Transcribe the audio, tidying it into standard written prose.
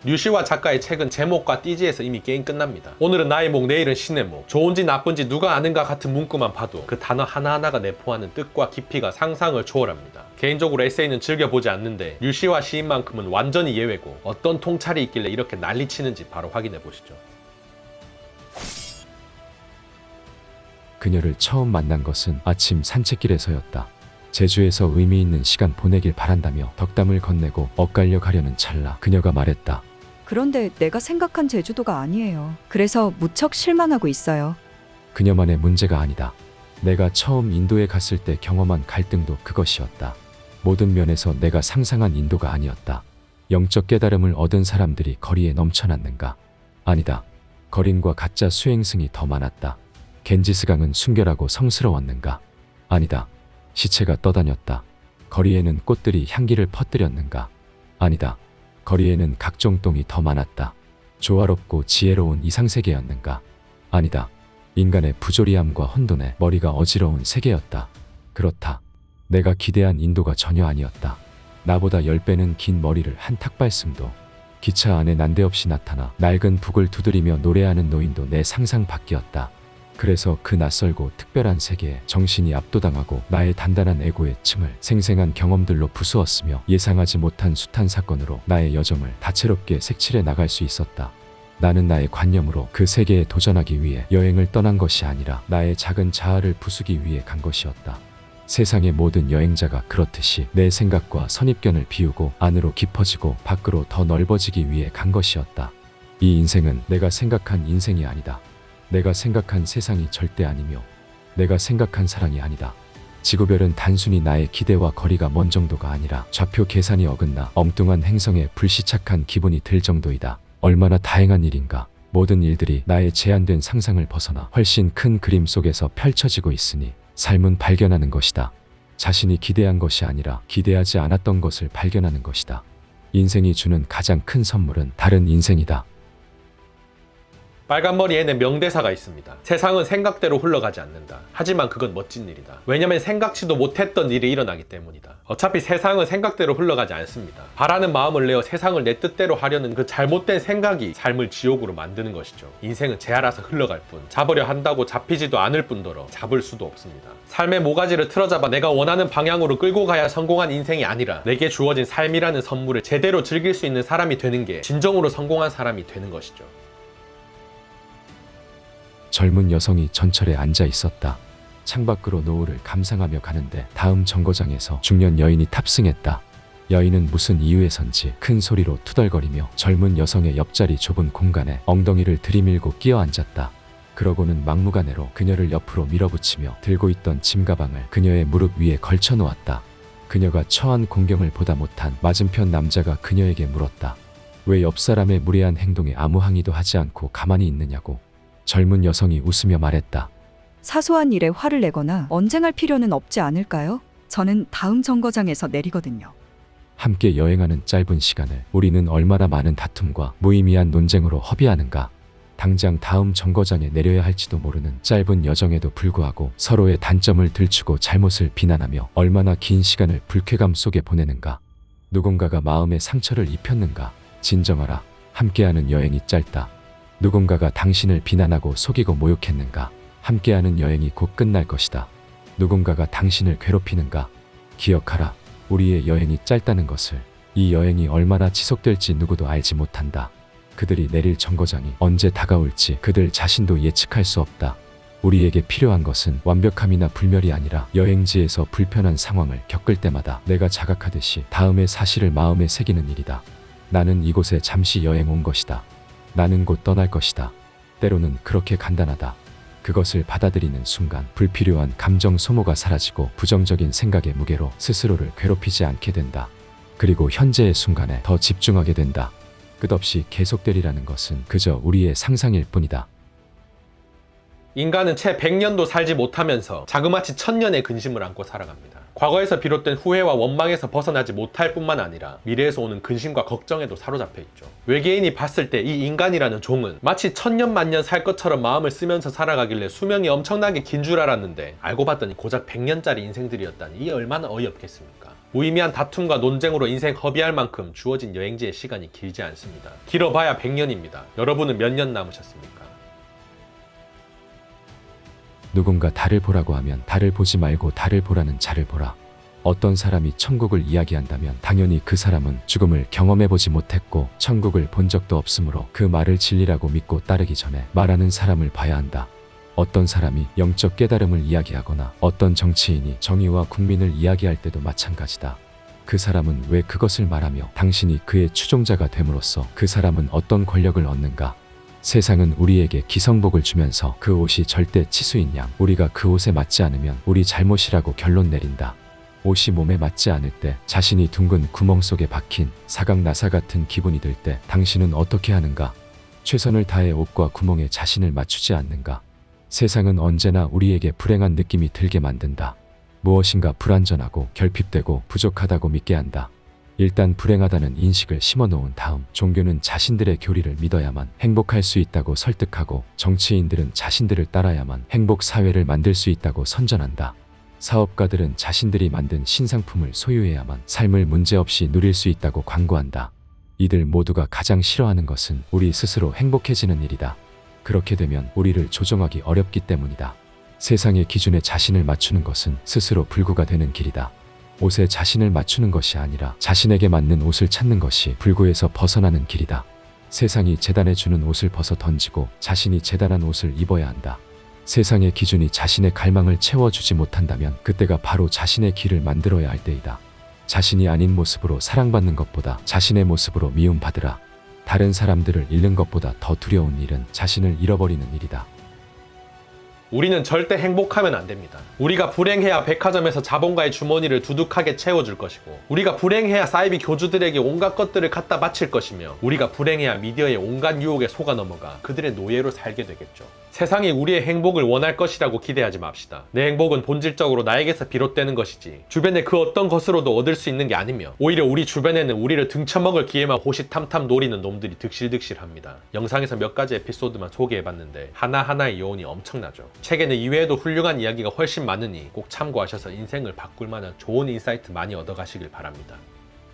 류시와 작가의 책은 제목과 띠지에서 이미 게임 끝납니다. 오늘은 나의 목, 내일은 신의 목. 좋은지 나쁜지 누가 아는가 같은 문구만 봐도 그 단어 하나하나가 내포하는 뜻과 깊이가 상상을 초월합니다. 개인적으로 에세이는 즐겨보지 않는데 류시와 시인만큼은 완전히 예외고 어떤 통찰이 있길래 이렇게 난리치는지 바로 확인해보시죠. 그녀를 처음 만난 것은 아침 산책길에서였다. 제주에서 의미 있는 시간 보내길 바란다며 덕담을 건네고 엇갈려 가려는 찰나 그녀가 말했다. 그런데 내가 생각한 제주도가 아니에요. 그래서 무척 실망하고 있어요. 그녀만의 문제가 아니다. 내가 처음 인도에 갔을 때 경험한 갈등도 그것이었다. 모든 면에서 내가 상상한 인도가 아니었다. 영적 깨달음을 얻은 사람들이 거리에 넘쳐났는가? 아니다. 거린과 가짜 수행승이 더 많았다. 겐지스강은 순결하고 성스러웠는가? 아니다. 시체가 떠다녔다. 거리에는 꽃들이 향기를 퍼뜨렸는가? 아니다. 거리에는 각종 똥이 더 많았다. 조화롭고 지혜로운 이상세계였는가? 아니다. 인간의 부조리함과 혼돈에 머리가 어지러운 세계였다. 그렇다. 내가 기대한 인도가 전혀 아니었다. 나보다 10배는 긴 머리를 한 탁발씀도, 기차 안에 난데없이 나타나 낡은 북을 두드리며 노래하는 노인도 내 상상 밖이었다. 그래서 그 낯설고 특별한 세계에 정신이 압도당하고 나의 단단한 에고의 층을 생생한 경험들로 부수었으며 예상하지 못한 숱한 사건으로 나의 여정을 다채롭게 색칠해 나갈 수 있었다. 나는 나의 관념으로 그 세계에 도전하기 위해 여행을 떠난 것이 아니라 나의 작은 자아를 부수기 위해 간 것이었다. 세상의 모든 여행자가 그렇듯이 내 생각과 선입견을 비우고 안으로 깊어지고 밖으로 더 넓어지기 위해 간 것이었다. 이 인생은 내가 생각한 인생이 아니다. 내가 생각한 세상이 절대 아니며 내가 생각한 사랑이 아니다. 지구별은 단순히 나의 기대와 거리가 먼 정도가 아니라 좌표 계산이 어긋나 엉뚱한 행성에 불시착한 기분이 들 정도이다. 얼마나 다행한 일인가. 모든 일들이 나의 제한된 상상을 벗어나 훨씬 큰 그림 속에서 펼쳐지고 있으니 삶은 발견하는 것이다. 자신이 기대한 것이 아니라 기대하지 않았던 것을 발견하는 것이다. 인생이 주는 가장 큰 선물은 다른 인생이다. 빨간머리에는 명대사가 있습니다. 세상은 생각대로 흘러가지 않는다. 하지만 그건 멋진 일이다. 왜냐면 생각지도 못했던 일이 일어나기 때문이다. 어차피 세상은 생각대로 흘러가지 않습니다. 바라는 마음을 내어 세상을 내 뜻대로 하려는 그 잘못된 생각이 삶을 지옥으로 만드는 것이죠. 인생은 제 알아서 흘러갈 뿐, 잡으려 한다고 잡히지도 않을 뿐더러 잡을 수도 없습니다. 삶의 모가지를 틀어잡아 내가 원하는 방향으로 끌고 가야 성공한 인생이 아니라 내게 주어진 삶이라는 선물을 제대로 즐길 수 있는 사람이 되는 게 진정으로 성공한 사람이 되는 것이죠. 젊은 여성이 전철에 앉아 있었다. 창밖으로 노을을 감상하며 가는데 다음 정거장에서 중년 여인이 탑승했다. 여인은 무슨 이유에선지 큰 소리로 투덜거리며 젊은 여성의 옆자리 좁은 공간에 엉덩이를 들이밀고 끼어 앉았다. 그러고는 막무가내로 그녀를 옆으로 밀어붙이며 들고 있던 짐가방을 그녀의 무릎 위에 걸쳐 놓았다. 그녀가 처한 공경을 보다 못한 맞은편 남자가 그녀에게 물었다. 왜 옆 사람의 무례한 행동에 아무 항의도 하지 않고 가만히 있느냐고. 젊은 여성이 웃으며 말했다. 사소한 일에 화를 내거나 언쟁할 필요는 없지 않을까요? 저는 다음 정거장에서 내리거든요. 함께 여행하는 짧은 시간을 우리는 얼마나 많은 다툼과 무의미한 논쟁으로 허비하는가. 당장 다음 정거장에 내려야 할지도 모르는 짧은 여정에도 불구하고 서로의 단점을 들추고 잘못을 비난하며 얼마나 긴 시간을 불쾌감 속에 보내는가. 누군가가 마음에 상처를 입혔는가. 진정하라. 함께하는 여행이 짧다. 누군가가 당신을 비난하고 속이고 모욕했는가. 함께하는 여행이 곧 끝날 것이다. 누군가가 당신을 괴롭히는가. 기억하라. 우리의 여행이 짧다는 것을. 이 여행이 얼마나 지속될지 누구도 알지 못한다. 그들이 내릴 정거장이 언제 다가올지 그들 자신도 예측할 수 없다. 우리에게 필요한 것은 완벽함이나 불멸이 아니라 여행지에서 불편한 상황을 겪을 때마다 내가 자각하듯이 다음의 사실을 마음에 새기는 일이다. 나는 이곳에 잠시 여행 온 것이다. 나는 곧 떠날 것이다. 때로는 그렇게 간단하다. 그것을 받아들이는 순간 불필요한 감정 소모가 사라지고 부정적인 생각의 무게로 스스로를 괴롭히지 않게 된다. 그리고 현재의 순간에 더 집중하게 된다. 끝없이 계속되리라는 것은 그저 우리의 상상일 뿐이다. 인간은 채 100년도 살지 못하면서 자그마치 1000년의 근심을 안고 살아갑니다. 과거에서 비롯된 후회와 원망에서 벗어나지 못할 뿐만 아니라 미래에서 오는 근심과 걱정에도 사로잡혀 있죠. 외계인이 봤을 때 이 인간이라는 종은 마치 1000년 만년 살 것처럼 마음을 쓰면서 살아가길래 수명이 엄청나게 긴 줄 알았는데 알고 봤더니 고작 100년짜리 인생들이었다니 이게 얼마나 어이없겠습니까? 무의미한 다툼과 논쟁으로 인생 허비할 만큼 주어진 여행지의 시간이 길지 않습니다. 길어봐야 100년입니다. 여러분은 몇 년 남으셨습니까? 누군가 달을 보라고 하면 달을 보지 말고 달을 보라는 자를 보라. 어떤 사람이 천국을 이야기한다면 당연히 그 사람은 죽음을 경험해보지 못했고 천국을 본 적도 없으므로 그 말을 진리라고 믿고 따르기 전에 말하는 사람을 봐야 한다. 어떤 사람이 영적 깨달음을 이야기하거나 어떤 정치인이 정의와 국민을 이야기할 때도 마찬가지다. 그 사람은 왜 그것을 말하며 당신이 그의 추종자가 됨으로써 그 사람은 어떤 권력을 얻는가? 세상은 우리에게 기성복을 주면서 그 옷이 절대 치수인 양 우리가 그 옷에 맞지 않으면 우리 잘못이라고 결론 내린다. 옷이 몸에 맞지 않을 때 자신이 둥근 구멍 속에 박힌 사각나사 같은 기분이 들 때 당신은 어떻게 하는가? 최선을 다해 옷과 구멍에 자신을 맞추지 않는가? 세상은 언제나 우리에게 불행한 느낌이 들게 만든다. 무엇인가 불완전하고 결핍되고 부족하다고 믿게 한다. 일단 불행하다는 인식을 심어놓은 다음 종교는 자신들의 교리를 믿어야만 행복할 수 있다고 설득하고 정치인들은 자신들을 따라야만 행복 사회를 만들 수 있다고 선전한다. 사업가들은 자신들이 만든 신상품을 소유해야만 삶을 문제없이 누릴 수 있다고 광고한다. 이들 모두가 가장 싫어하는 것은 우리 스스로 행복해지는 일이다. 그렇게 되면 우리를 조종하기 어렵기 때문이다. 세상의 기준에 자신을 맞추는 것은 스스로 불구가 되는 길이다. 옷에 자신을 맞추는 것이 아니라 자신에게 맞는 옷을 찾는 것이 불구에서 벗어나는 길이다. 세상이 재단해 주는 옷을 벗어 던지고 자신이 재단한 옷을 입어야 한다. 세상의 기준이 자신의 갈망을 채워주지 못한다면 그때가 바로 자신의 길을 만들어야 할 때이다. 자신이 아닌 모습으로 사랑받는 것보다 자신의 모습으로 미움받으라. 다른 사람들을 잃는 것보다 더 두려운 일은 자신을 잃어버리는 일이다. 우리는 절대 행복하면 안 됩니다. 우리가 불행해야 백화점에서 자본가의 주머니를 두둑하게 채워줄 것이고 우리가 불행해야 사이비 교주들에게 온갖 것들을 갖다 바칠 것이며 우리가 불행해야 미디어의 온갖 유혹에 속아 넘어가 그들의 노예로 살게 되겠죠. 세상이 우리의 행복을 원할 것이라고 기대하지 맙시다. 내 행복은 본질적으로 나에게서 비롯되는 것이지 주변의 그 어떤 것으로도 얻을 수 있는 게 아니며 오히려 우리 주변에는 우리를 등쳐먹을 기회만 호시탐탐 노리는 놈들이 득실득실합니다. 영상에서 몇 가지 에피소드만 소개해봤는데 하나하나의 여운이 엄청나죠. 책에는 이외에도 훌륭한 이야기가 훨씬 많으니 꼭 참고하셔서 인생을 바꿀 만한 좋은 인사이트 많이 얻어가시길 바랍니다.